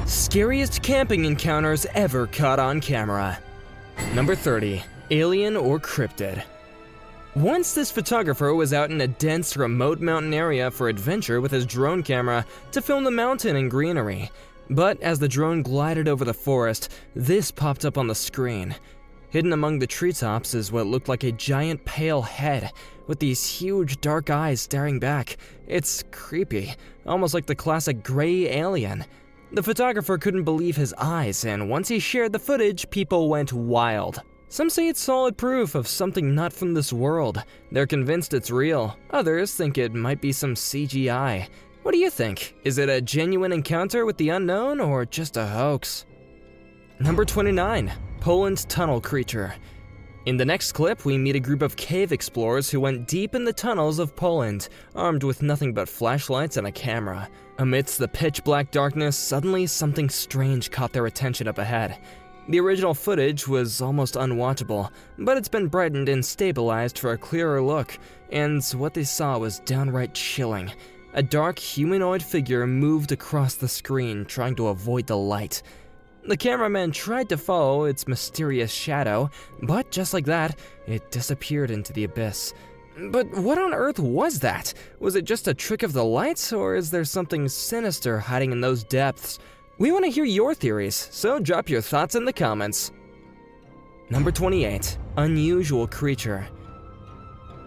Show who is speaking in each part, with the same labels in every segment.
Speaker 1: Scariest camping encounters ever caught on camera. Number 30. Alien or cryptid. Once this photographer was out in a dense, remote mountain area for adventure with his drone camera to film the mountain and greenery. But as the drone glided over the forest, this popped up on the screen. Hidden among the treetops is what looked like a giant pale head with these huge dark eyes staring back. It's creepy, almost like the classic gray alien. The photographer couldn't believe his eyes, and once he shared the footage, people went wild. Some say it's solid proof of something not from this world. They're convinced it's real. Others think it might be some CGI. What do you think? Is it a genuine encounter with the unknown or just a hoax? Number 29. Poland tunnel creature. In the next clip, we meet a group of cave explorers who went deep in the tunnels of Poland, armed with nothing but flashlights and a camera. Amidst the pitch-black darkness, suddenly something strange caught their attention up ahead. The original footage was almost unwatchable, but it's been brightened and stabilized for a clearer look, and what they saw was downright chilling. A dark humanoid figure moved across the screen, trying to avoid the light. The cameraman tried to follow its mysterious shadow, but just like that, it disappeared into the abyss. But what on earth was that? Was it just a trick of the lights, or is there something sinister hiding in those depths? We want to hear your theories, so drop your thoughts in the comments. Number 28. Unusual creature.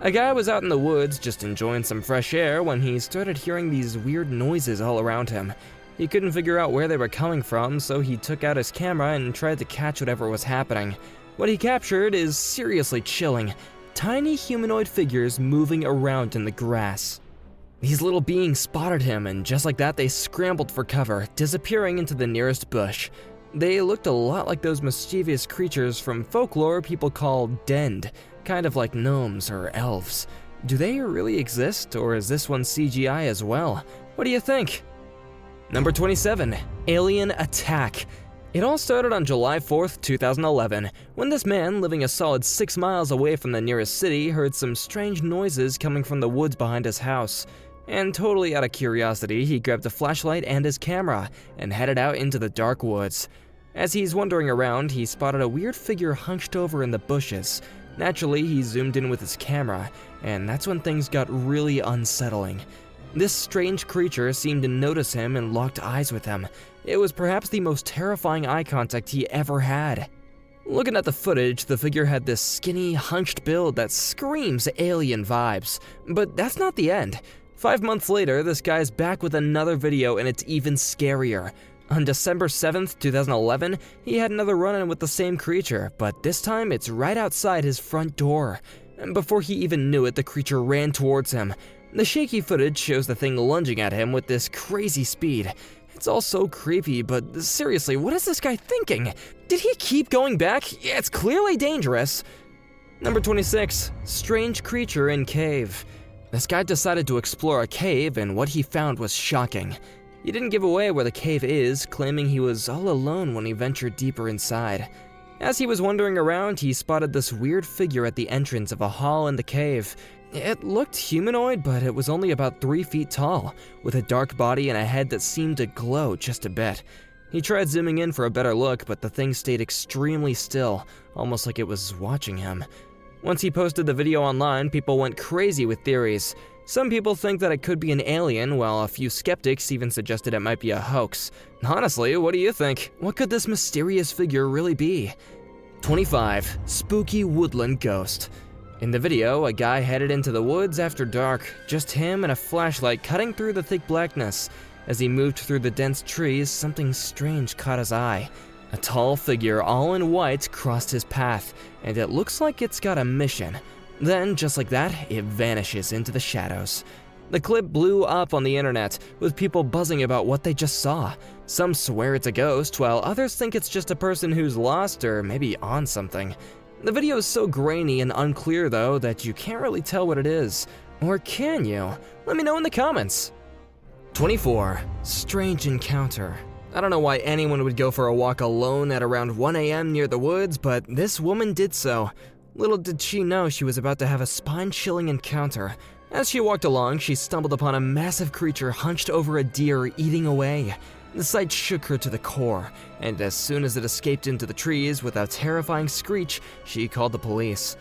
Speaker 1: A guy was out in the woods just enjoying some fresh air when he started hearing these weird noises all around him. He couldn't figure out where they were coming from, so he took out his camera and tried to catch whatever was happening. What he captured is seriously chilling. Tiny humanoid figures moving around in the grass. These little beings spotted him, and just like that, they scrambled for cover, disappearing into the nearest bush. They looked a lot like those mischievous creatures from folklore people call dend, kind of like gnomes or elves. Do they really exist, or is this one CGI as well? What do you think? Number 27. Alien attack. It all started on July 4th, 2011, when this man, living a solid 6 miles away from the nearest city, heard some strange noises coming from the woods behind his house. And totally out of curiosity, he grabbed a flashlight and his camera and headed out into the dark woods. As he's wandering around, he spotted a weird figure hunched over in the bushes. Naturally, he zoomed in with his camera, and that's when things got really unsettling. This strange creature seemed to notice him and locked eyes with him. It was perhaps the most terrifying eye contact he ever had. Looking at the footage, the figure had this skinny, hunched build that screams alien vibes. But that's not the end. 5 months later, this guy's back with another video, and it's even scarier. On December 7th, 2011, he had another run-in with the same creature, but this time it's right outside his front door. And before he even knew it, the creature ran towards him. The shaky footage shows the thing lunging at him with this crazy speed. It's all so creepy, but seriously, what is this guy thinking? Did he keep going back? Yeah, it's clearly dangerous. Number 26. Strange creature in cave. This guy decided to explore a cave, and what he found was shocking. He didn't give away where the cave is, claiming he was all alone when he ventured deeper inside. As he was wandering around, he spotted this weird figure at the entrance of a hall in the cave. It looked humanoid, but it was only about 3 feet tall, with a dark body and a head that seemed to glow just a bit. He tried zooming in for a better look, but the thing stayed extremely still, almost like it was watching him. Once he posted the video online, people went crazy with theories. Some people think that it could be an alien, while a few skeptics even suggested it might be a hoax. Honestly, what do you think? What could this mysterious figure really be? 25. Spooky woodland ghost. In the video, a guy headed into the woods after dark, just him and a flashlight cutting through the thick blackness. As he moved through the dense trees, something strange caught his eye. A tall figure, all in white, crossed his path, and it looks like it's got a mission. Then, just like that, it vanishes into the shadows. The clip blew up on the internet, with people buzzing about what they just saw. Some swear it's a ghost, while others think it's just a person who's lost or maybe on something. The video is so grainy and unclear, though, that you can't really tell what it is. Or can you? Let me know in the comments. 24. Strange encounter. I don't know why anyone would go for a walk alone at around 1 a.m. near the woods, but this woman did so. Little did she know she was about to have a spine-chilling encounter. As she walked along, she stumbled upon a massive creature hunched over a deer eating away. The sight shook her to the core, and as soon as it escaped into the trees with a terrifying screech, she called the police.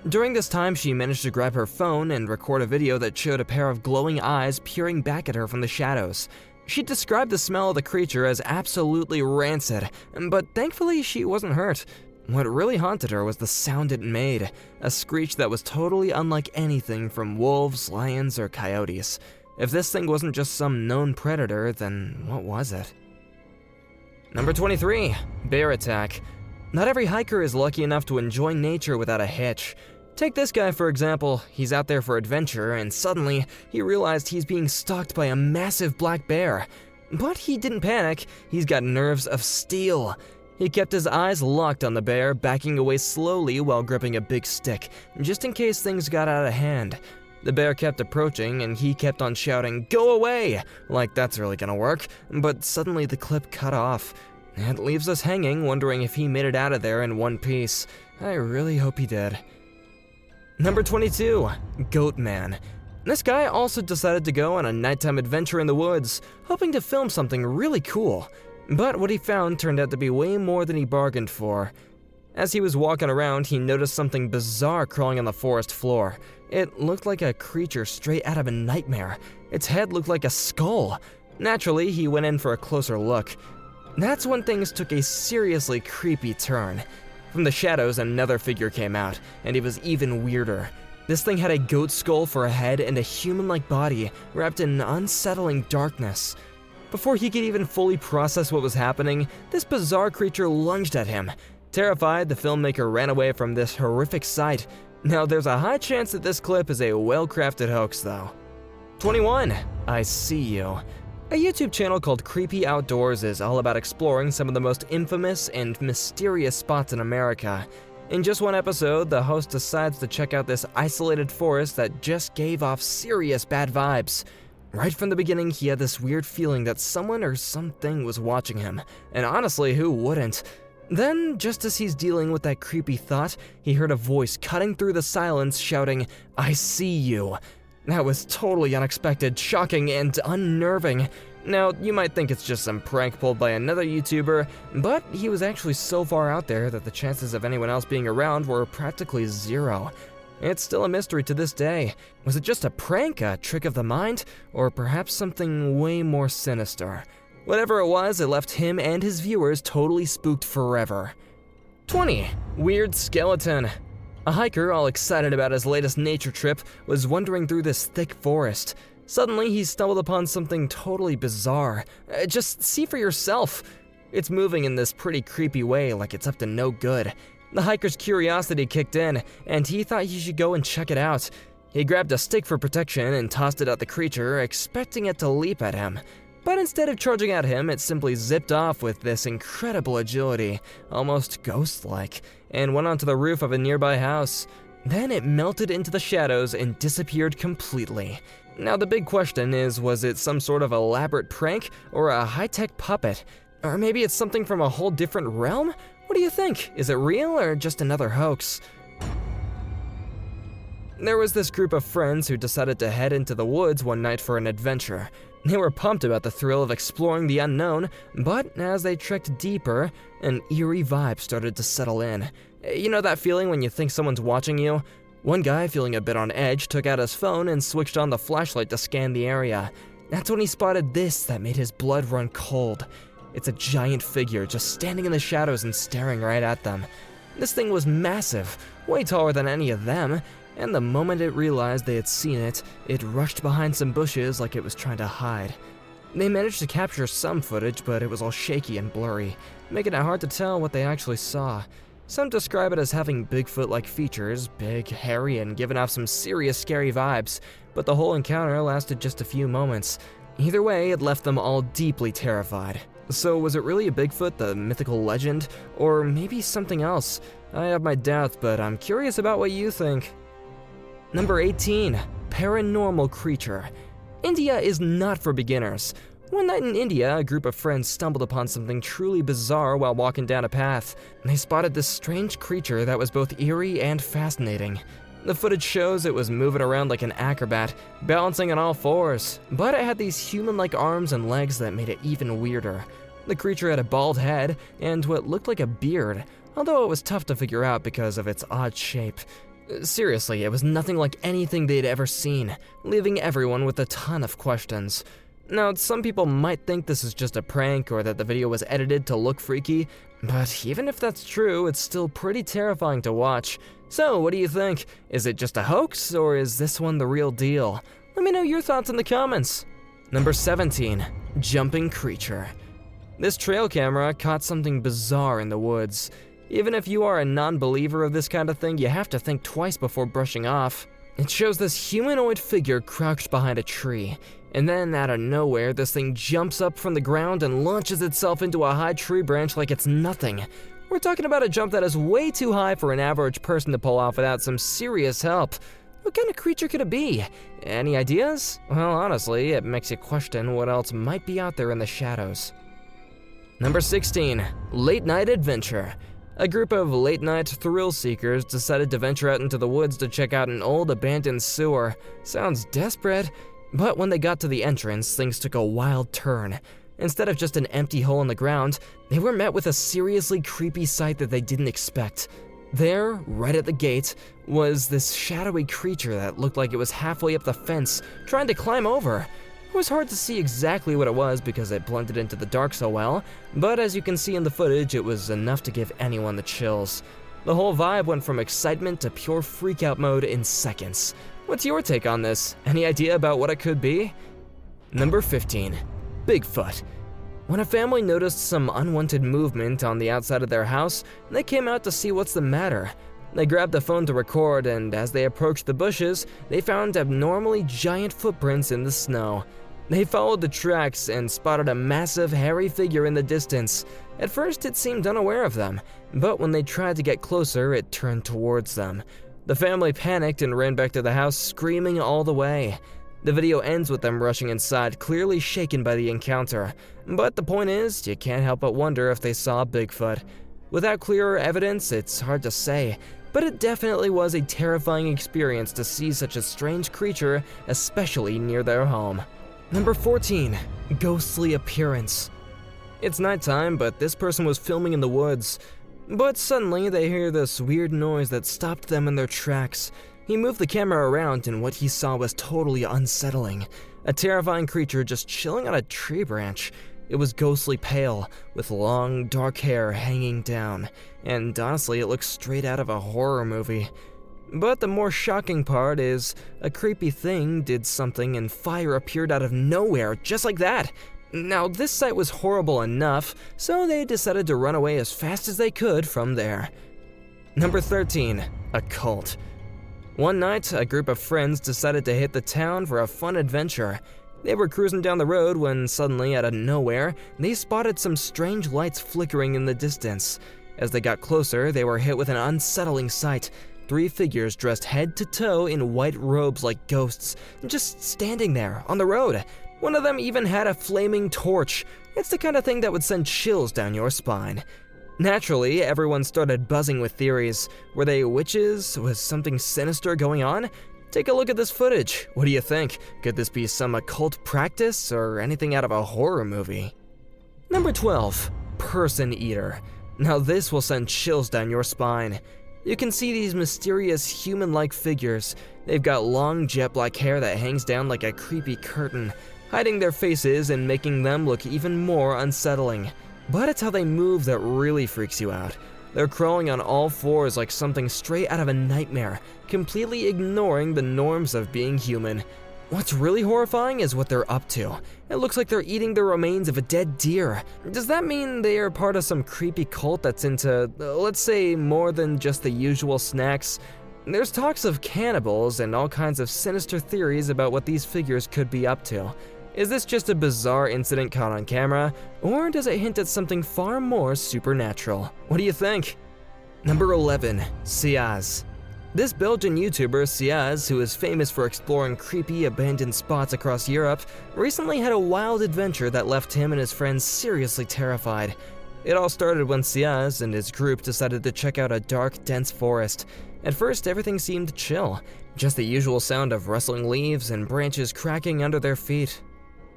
Speaker 1: During this time, she managed to grab her phone and record a video that showed a pair of glowing eyes peering back at her from the shadows. She described the smell of the creature as absolutely rancid, but thankfully she wasn't hurt. What really haunted her was the sound it made, a screech that was totally unlike anything from wolves, lions, or coyotes. If this thing wasn't just some known predator, then what was it? Number 23, bear attack. Not every hiker is lucky enough to enjoy nature without a hitch. Take this guy for example. He's out there for adventure, and suddenly he realized he's being stalked by a massive black bear. But he didn't panic. He's got nerves of steel. He kept his eyes locked on the bear, backing away slowly while gripping a big stick, just in case things got out of hand. The bear kept approaching, and he kept on shouting, "Go away!" like that's really gonna work, but suddenly the clip cut off. It leaves us hanging, wondering if he made it out of there in one piece. I really hope he did. Number 22, Goat Man. This guy also decided to go on a nighttime adventure in the woods, hoping to film something really cool. But what he found turned out to be way more than he bargained for. As he was walking around, he noticed something bizarre crawling on the forest floor. It looked like a creature straight out of a nightmare. Its head looked like a skull. Naturally, he went in for a closer look. That's when things took a seriously creepy turn. From the shadows, another figure came out, and it was even weirder. This thing had a goat skull for a head and a human-like body, wrapped in unsettling darkness. Before he could even fully process what was happening, this bizarre creature lunged at him. Terrified, the filmmaker ran away from this horrific sight. Now, there's a high chance that this clip is a well-crafted hoax, though. 21. I See You. A YouTube channel called Creepy Outdoors is all about exploring some of the most infamous and mysterious spots in America. In just one episode, the host decides to check out this isolated forest that just gave off serious bad vibes. Right from the beginning, he had this weird feeling that someone or something was watching him, and honestly, who wouldn't? Then, just as he's dealing with that creepy thought, he heard a voice cutting through the silence shouting, "I see you." That was totally unexpected, shocking, and unnerving. Now, you might think it's just some prank pulled by another YouTuber, but he was actually so far out there that the chances of anyone else being around were practically zero. It's still a mystery to this day. Was it just a prank, a trick of the mind, or perhaps something way more sinister? Whatever it was, it left him and his viewers totally spooked forever. 20. Weird Skeleton. A hiker, all excited about his latest nature trip, was wandering through this thick forest. Suddenly, he stumbled upon something totally bizarre. Just see for yourself. It's moving in this pretty creepy way, like it's up to no good. The hiker's curiosity kicked in, and he thought he should go and check it out. He grabbed a stick for protection and tossed it at the creature, expecting it to leap at him. But instead of charging at him, it simply zipped off with this incredible agility, almost ghost-like, and went onto the roof of a nearby house. Then it melted into the shadows and disappeared completely. Now the big question is, was it some sort of elaborate prank or a high-tech puppet? Or maybe it's something from a whole different realm? What do you think? Is it real or just another hoax? There was this group of friends who decided to head into the woods one night for an adventure. They were pumped about the thrill of exploring the unknown, but as they trekked deeper, an eerie vibe started to settle in. You know that feeling when you think someone's watching you? One guy, feeling a bit on edge, took out his phone and switched on the flashlight to scan the area. That's when he spotted this that made his blood run cold. It's a giant figure just standing in the shadows and staring right at them. This thing was massive, way taller than any of them, and the moment it realized they had seen it, it rushed behind some bushes like it was trying to hide. They managed to capture some footage, but it was all shaky and blurry, making it hard to tell what they actually saw. Some describe it as having Bigfoot-like features, big, hairy, and giving off some serious scary vibes, but the whole encounter lasted just a few moments. Either way, it left them all deeply terrified. So was it really a Bigfoot, the mythical legend, or maybe something else? I have my doubts, but I'm curious about what you think. Number 18, paranormal creature. India is not for beginners. One night in India, a group of friends stumbled upon something truly bizarre while walking down a path. They spotted this strange creature that was both eerie and fascinating. The footage shows it was moving around like an acrobat, balancing on all fours, but it had these human-like arms and legs that made it even weirder. The creature had a bald head and what looked like a beard, although it was tough to figure out because of its odd shape. Seriously, it was nothing like anything they'd ever seen, leaving everyone with a ton of questions. Now, some people might think this is just a prank or that the video was edited to look freaky, but even if that's true, it's still pretty terrifying to watch. So, what do you think? Is it just a hoax, or is this one the real deal? Let me know your thoughts in the comments. Number 17, jumping creature. This trail camera caught something bizarre in the woods. Even if you are a non-believer of this kind of thing, you have to think twice before brushing off. It shows this humanoid figure crouched behind a tree, and then out of nowhere, this thing jumps up from the ground and launches itself into a high tree branch like it's nothing. We're talking about a jump that is way too high for an average person to pull off without some serious help. What kind of creature could it be? Any ideas? Well, honestly, it makes you question what else might be out there in the shadows. Number 16, late night adventure. A group of late-night thrill seekers decided to venture out into the woods to check out an old abandoned sewer. Sounds desperate, but when they got to the entrance, things took a wild turn. Instead of just an empty hole in the ground, they were met with a seriously creepy sight that they didn't expect. There, right at the gate, was this shadowy creature that looked like it was halfway up the fence, trying to climb over. It was hard to see exactly what it was because it blended into the dark so well, but as you can see in the footage, it was enough to give anyone the chills. The whole vibe went from excitement to pure freak-out mode in seconds. What's your take on this? Any idea about what it could be? Number 15, Bigfoot. When a family noticed some unwanted movement on the outside of their house, they came out to see what's the matter. They grabbed the phone to record, and as they approached the bushes, they found abnormally giant footprints in the snow. They followed the tracks and spotted a massive, hairy figure in the distance. At first, it seemed unaware of them, but when they tried to get closer, it turned towards them. The family panicked and ran back to the house, screaming all the way. The video ends with them rushing inside, clearly shaken by the encounter. But the point is, you can't help but wonder if they saw Bigfoot. Without clearer evidence, it's hard to say, but it definitely was a terrifying experience to see such a strange creature, especially near their home. Number 14, ghostly appearance. It's nighttime, but this person was filming in the woods. But suddenly they hear this weird noise that stopped them in their tracks. He moved the camera around and what he saw was totally unsettling. A terrifying creature just chilling on a tree branch. It was ghostly pale, with long, dark hair hanging down, and honestly, it looked straight out of a horror movie. But the more shocking part is, a creepy thing did something and fire appeared out of nowhere, just like that. Now, this sight was horrible enough, so they decided to run away as fast as they could from there. Number 13, a cult. One night, a group of friends decided to hit the town for a fun adventure. They were cruising down the road when suddenly, out of nowhere, they spotted some strange lights flickering in the distance. As they got closer, they were hit with an unsettling sight. 3 figures dressed head to toe in white robes like ghosts, just standing there on the road. One of them even had a flaming torch. It's the kind of thing that would send chills down your spine. Naturally, everyone started buzzing with theories. Were they witches? Was something sinister going on? Take a look at this footage. What do you think? Could this be some occult practice or anything out of a horror movie? Number 12, person eater. Now this will send chills down your spine. You can see these mysterious human-like figures. They've got long jet black hair that hangs down like a creepy curtain, hiding their faces and making them look even more unsettling. But it's how they move that really freaks you out. They're crawling on all fours like something straight out of a nightmare, completely ignoring the norms of being human. What's really horrifying is what they're up to. It looks like they're eating the remains of a dead deer. Does that mean they are part of some creepy cult that's into, let's say, more than just the usual snacks? There's talks of cannibals and all kinds of sinister theories about what these figures could be up to. Is this just a bizarre incident caught on camera, or does it hint at something far more supernatural? What do you think? Number 11, Siaz. This Belgian YouTuber, Siaz, who is famous for exploring creepy, abandoned spots across Europe, recently had a wild adventure that left him and his friends seriously terrified. It all started when Siaz and his group decided to check out a dark, dense forest. At first, everything seemed chill, just the usual sound of rustling leaves and branches cracking under their feet.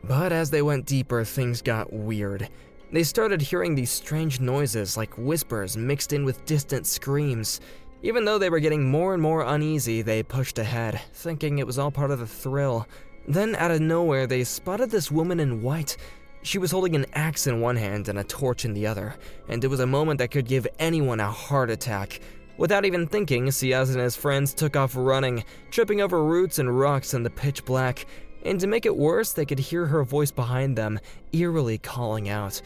Speaker 1: But as they went deeper, things got weird. They started hearing these strange noises like whispers mixed in with distant screams. Even though they were getting more and more uneasy, they pushed ahead, thinking it was all part of the thrill. Then, out of nowhere, they spotted this woman in white. She was holding an axe in one hand and a torch in the other, and it was a moment that could give anyone a heart attack. Without even thinking, Siaz and his friends took off running, tripping over roots and rocks in the pitch black. And to make it worse, they could hear her voice behind them, eerily calling out.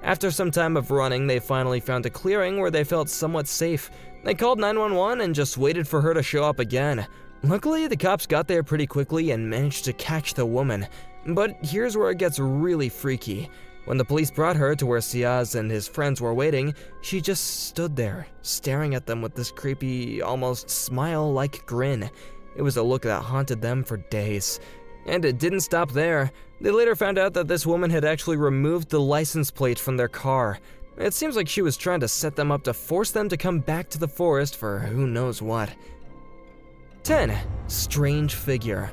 Speaker 1: After some time of running, they finally found a clearing where they felt somewhat safe. They called 911 and just waited for her to show up again. Luckily, the cops got there pretty quickly and managed to catch the woman. But here's where it gets really freaky. When the police brought her to where Siaz and his friends were waiting, she just stood there, staring at them with this creepy, almost smile-like grin. It was a look that haunted them for days. And it didn't stop there. They later found out that this woman had actually removed the license plate from their car. It seems like she was trying to set them up to force them to come back to the forest for who knows what. 10. Strange figure.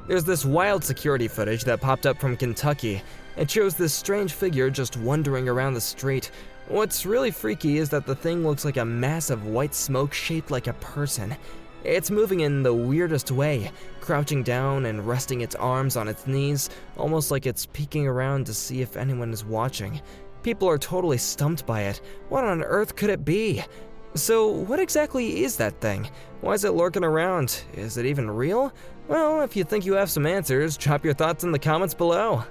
Speaker 1: There's this wild security footage that popped up from Kentucky. It shows this strange figure just wandering around the street. What's really freaky is that the thing looks like a mass of white smoke shaped like a person. It's moving in the weirdest way, crouching down and resting its arms on its knees, almost like it's peeking around to see if anyone is watching. People are totally stumped by it. What on earth could it be? So what exactly is that thing? Why is it lurking around? Is it even real? Well, if you think you have some answers, drop your thoughts in the comments below.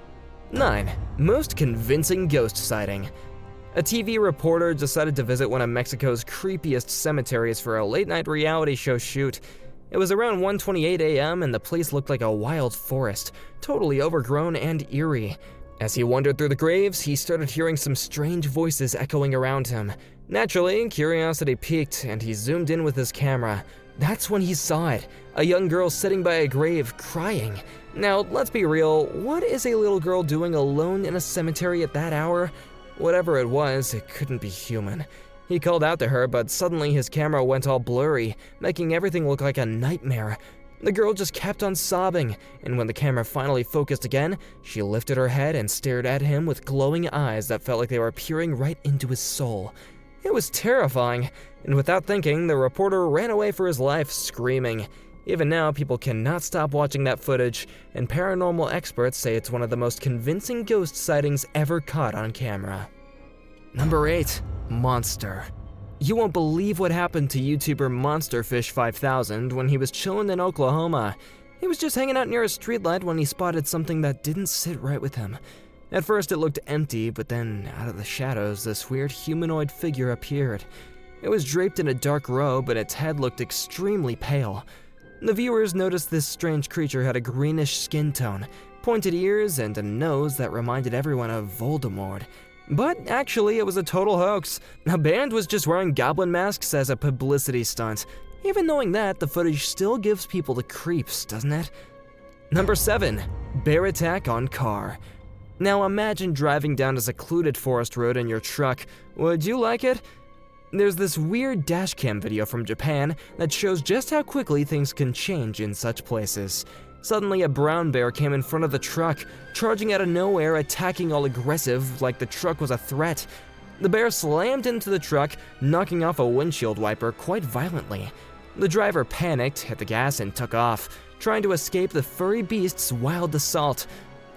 Speaker 1: 9. Most convincing ghost sighting. A TV reporter decided to visit one of Mexico's creepiest cemeteries for a late-night reality show shoot. It was around 1:28 a.m. and the place looked like a wild forest, totally overgrown and eerie. As he wandered through the graves, he started hearing some strange voices echoing around him. Naturally, curiosity piqued, and he zoomed in with his camera. That's when he saw it, a young girl sitting by a grave, crying. Now, let's be real, what is a little girl doing alone in a cemetery at that hour? Whatever it was, it couldn't be human. He called out to her, but suddenly his camera went all blurry, making everything look like a nightmare. The girl just kept on sobbing, and when the camera finally focused again, she lifted her head and stared at him with glowing eyes that felt like they were peering right into his soul. It was terrifying, and without thinking, the reporter ran away for his life, screaming. Even now, people cannot stop watching that footage, and paranormal experts say it's one of the most convincing ghost sightings ever caught on camera. Number 8. Monster. You won't believe what happened to YouTuber MonsterFish5000 when he was chilling in Oklahoma. He was just hanging out near a streetlight when he spotted something that didn't sit right with him. At first it looked empty, but then out of the shadows, this weird humanoid figure appeared. It was draped in a dark robe, and its head looked extremely pale. The viewers noticed this strange creature had a greenish skin tone, pointed ears, and a nose that reminded everyone of Voldemort. But actually, it was a total hoax. A band was just wearing goblin masks as a publicity stunt. Even knowing that, the footage still gives people the creeps, doesn't it? Number 7. Bear attack on car. Now imagine driving down a secluded forest road in your truck. Would you like it? There's this weird dashcam video from Japan that shows just how quickly things can change in such places. Suddenly, a brown bear came in front of the truck, charging out of nowhere, attacking all aggressive, like the truck was a threat. The bear slammed into the truck, knocking off a windshield wiper quite violently. The driver panicked, hit the gas, and took off, trying to escape the furry beast's wild assault.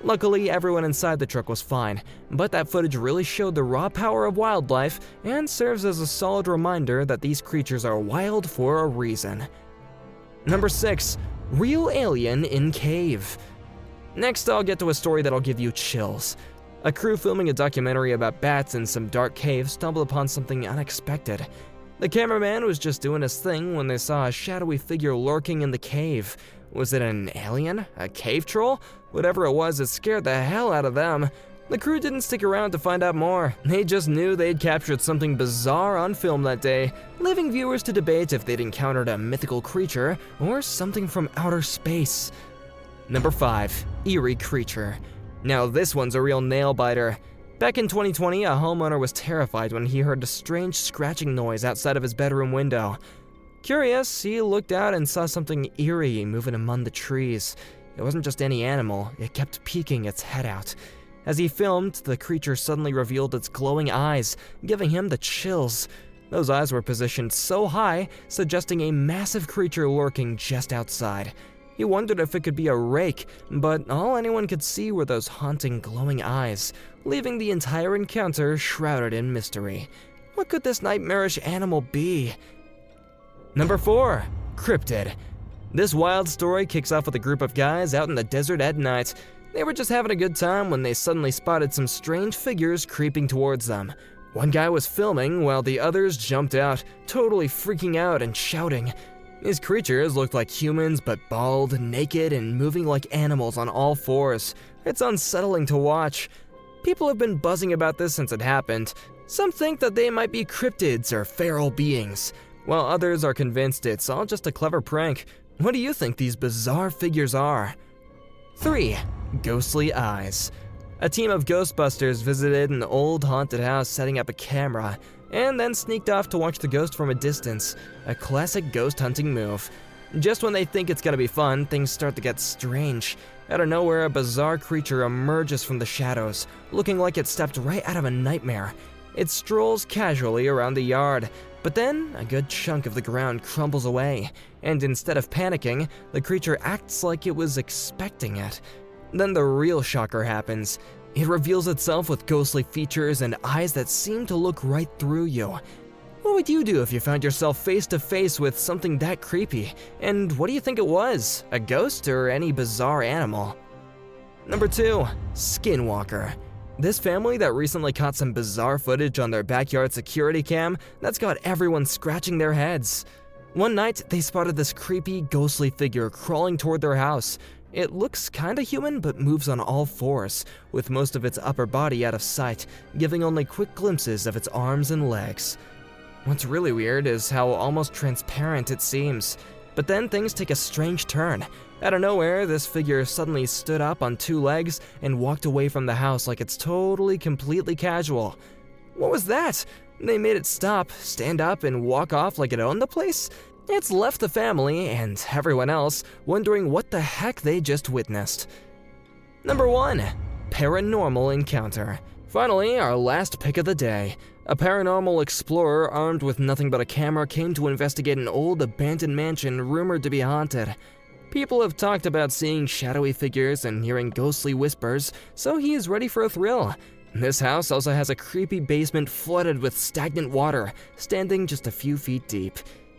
Speaker 1: Luckily, everyone inside the truck was fine, but that footage really showed the raw power of wildlife and serves as a solid reminder that these creatures are wild for a reason. Number 6. Real alien in cave. Next, I'll get to a story that'll give you chills. A crew filming a documentary about bats in some dark cave stumbled upon something unexpected. The cameraman was just doing his thing when they saw a shadowy figure lurking in the cave. Was it an alien? A cave troll? Whatever it was, it scared the hell out of them. The crew didn't stick around to find out more. They just knew they'd captured something bizarre on film that day, leaving viewers to debate if they'd encountered a mythical creature or something from outer space. Number 5. Eerie creature. Now this one's a real nail-biter. Back in 2020, a homeowner was terrified when he heard a strange scratching noise outside of his bedroom window. Curious, he looked out and saw something eerie moving among the trees. It wasn't just any animal, it kept peeking its head out. As he filmed, the creature suddenly revealed its glowing eyes, giving him the chills. Those eyes were positioned so high, suggesting a massive creature lurking just outside. He wondered if it could be a rake, but all anyone could see were those haunting, glowing eyes, leaving the entire encounter shrouded in mystery. What could this nightmarish animal be? Number 4. Cryptid. This wild story kicks off with a group of guys out in the desert at night. They were just having a good time when they suddenly spotted some strange figures creeping towards them. One guy was filming while the others jumped out, totally freaking out and shouting. These creatures looked like humans but bald, naked, and moving like animals on all fours. It's unsettling to watch. People have been buzzing about this since it happened. Some think that they might be cryptids or feral beings, while others are convinced it's all just a clever prank. What do you think these bizarre figures are? 3. Ghostly eyes. A team of Ghostbusters visited an old haunted house setting up a camera, and then sneaked off to watch the ghost from a distance, a classic ghost hunting move. Just when they think it's gonna be fun, things start to get strange. Out of nowhere, a bizarre creature emerges from the shadows, looking like it stepped right out of a nightmare. It strolls casually around the yard, but then a good chunk of the ground crumbles away, and instead of panicking, the creature acts like it was expecting it. Then the real shocker happens. It reveals itself with ghostly features and eyes that seem to look right through you. What would you do if you found yourself face to face with something that creepy? And what do you think it was? A ghost or any bizarre animal? Number 2. Skinwalker. This family that recently caught some bizarre footage on their backyard security cam that's got everyone scratching their heads. One night, they spotted this creepy, ghostly figure crawling toward their house. It looks kinda human but moves on all fours, with most of its upper body out of sight, giving only quick glimpses of its arms and legs. What's really weird is how almost transparent it seems. But then things take a strange turn. Out of nowhere, this figure suddenly stood up on 2 legs and walked away from the house like it's completely casual. What was that? They made it stop, stand up, and walk off like it owned the place? It's left the family and everyone else wondering what the heck they just witnessed. Number 1. Paranormal encounter. Finally, our last pick of the day. A paranormal explorer armed with nothing but a camera came to investigate an old abandoned mansion rumored to be haunted. People have talked about seeing shadowy figures and hearing ghostly whispers, so he is ready for a thrill. This house also has a creepy basement flooded with stagnant water, standing just a few feet deep.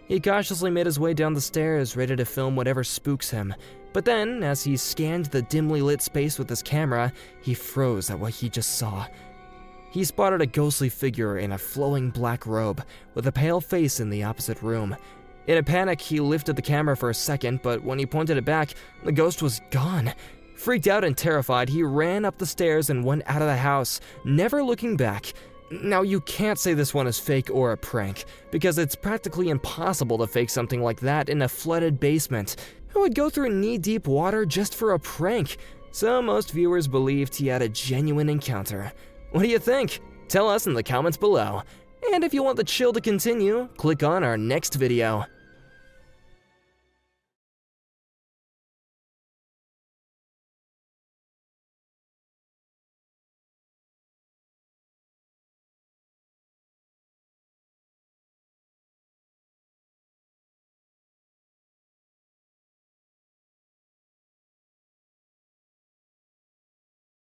Speaker 1: He cautiously made his way down the stairs, ready to film whatever spooks him. But then, as he scanned the dimly lit space with his camera, he froze at what he just saw. He spotted a ghostly figure in a flowing black robe, with a pale face in the opposite room. In a panic, he lifted the camera for a second, but when he pointed it back, the ghost was gone. Freaked out and terrified, he ran up the stairs and went out of the house, never looking back. Now, you can't say this one is fake or a prank, because it's practically impossible to fake something like that in a flooded basement. Who would go through knee-deep water just for a prank? So most viewers believed he had a genuine encounter. What do you think? Tell us in the comments below. And if you want the chill to continue, click on our next video.